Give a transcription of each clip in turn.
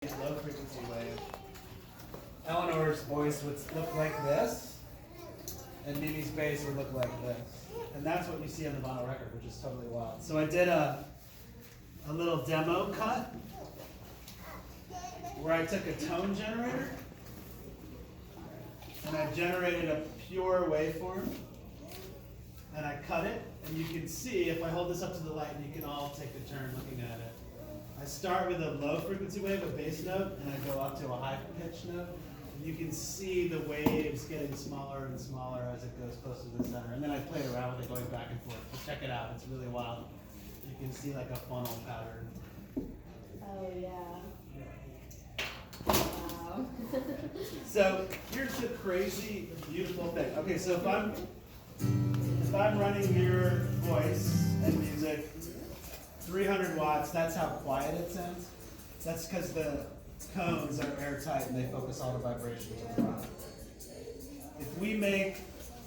Low frequency wave. Eleanor's voice would look like this, and Mimi's bass would look like this. And that's what you see on the vinyl record, which is totally wild. So I did a little demo cut where I took a tone generator and I generated a pure waveform and I cut it, and you can see if I hold this up to the light, and you can all take a turn looking at it. I start with a low frequency wave, a bass note, and I go up to a high pitch note. And you can see the waves getting smaller and smaller as it goes closer to the center. And then I played around with it going back and forth. But check it out, it's really wild. You can see like a funnel pattern. Oh yeah. Wow. So here's the crazy, beautiful thing. Okay, so if I'm running your voice and music 300 watts, that's how quiet it sounds. That's because the cones are airtight and they focus all the vibrations on the bottom. If we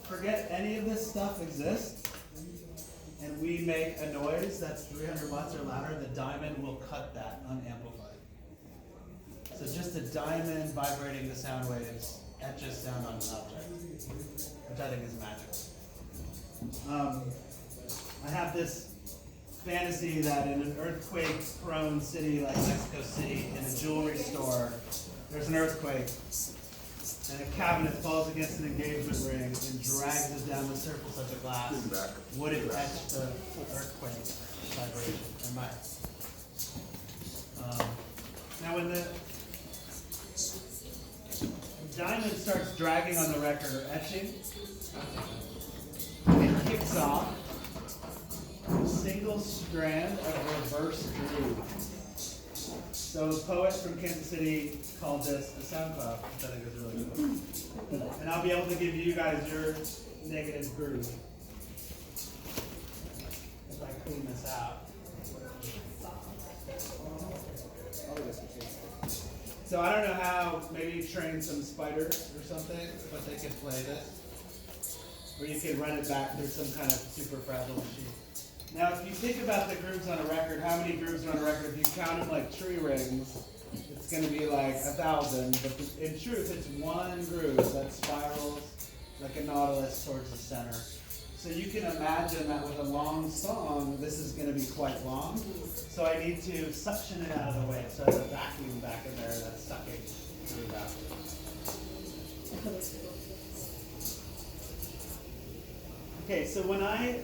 forget any of this stuff exists, and we make a noise that's 300 watts or louder, the diamond will cut that unamplified. So just a diamond vibrating the sound waves etches sound on an object, which I think is magic. I have this fantasy that in an earthquake-prone city like Mexico City, in a jewelry store, there's an earthquake, and a cabinet falls against an engagement ring and drags it down the surface of the glass. Would it etch the earthquake vibration? It might. Now when the diamond starts dragging on the record or etching, it kicks off a single strand of reverse groove. So a poet from Kansas City called this a sound cloud, which I think is really cool. And I'll be able to give you guys your negative groove if I clean this out. So I don't know how, maybe you train some spiders or something, but they could play this. Or you could run it back through some kind of super fragile machine. Now, if you think about the grooves on a record, how many grooves are on a record? If you count them like tree rings, it's going to be like 1,000. But in truth, it's one groove that spirals like a nautilus towards the center. So you can imagine that with a long song, this is going to be quite long. So I need to suction it out of the way. So there's a vacuum back in there that's sucking through that. Okay, so when I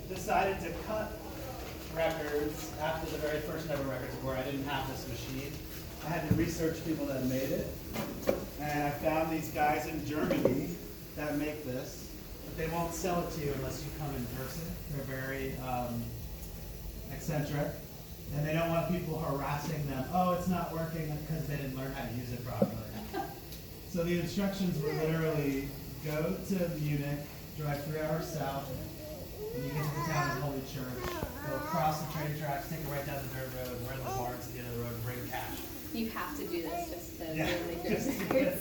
decided to cut records after the very first ever records where I didn't have this machine, I had to research people that made it. And I found these guys in Germany that make this, but they won't sell it to you unless you come in person. They're very eccentric, and they don't want people harassing them. Oh, it's not working because they didn't learn how to use it properly. So the instructions were literally go to Munich, drive 3 hours south, and you get to the town of Holy Church, go across the train tracks, take it right down the dirt road, run the barns at the end of the road, and bring cash. You have to do this just to Yeah, really make just to your get it.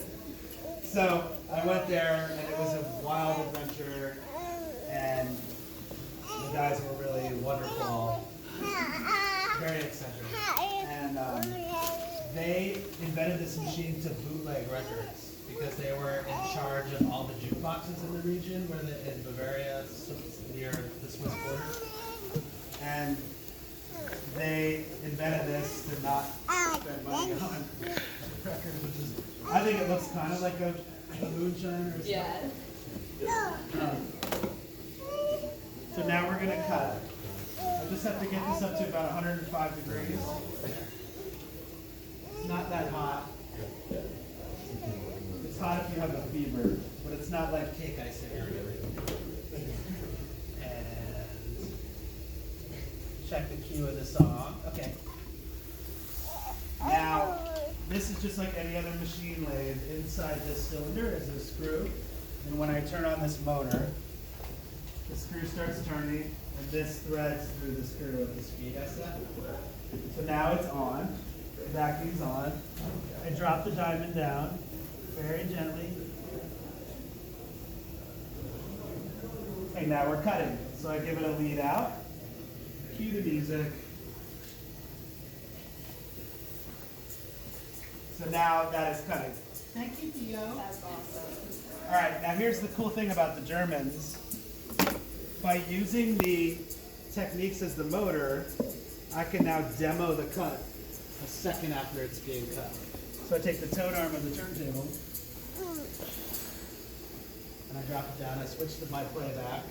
So I went there, and it was a wild adventure, and the guys were really wonderful, very eccentric, and they invented this machine to bootleg records because they were in charge of all the jukeboxes in the region, in Bavaria, near the Swiss border, and they invented this to not spend money on records, which is, I think it looks kind of like a moonshine or something. Yeah. So now we're going to cut. I just have to get this up to about 105 degrees. It's not that hot. It's hot if you have a fever, but it's not like cake icing or anything. And check the cue of the song. Okay. Now, this is just like any other machine lathe. Inside this cylinder is a screw, and when I turn on this motor, the screw starts turning, and this threads through the screw at the speed I set. So now it's on, the vacuum's on. I drop the diamond down very gently. Okay, now we're cutting. So I give it a lead out, cue the music, So now that is cutting. Thank you, Theo. That's awesome. All right, now here's the cool thing about the Germans. By using the techniques as the motor, I can now demo the cut a second after it's being cut. So I take the tone arm of the turntable, and I drop it down, I switch to my playback,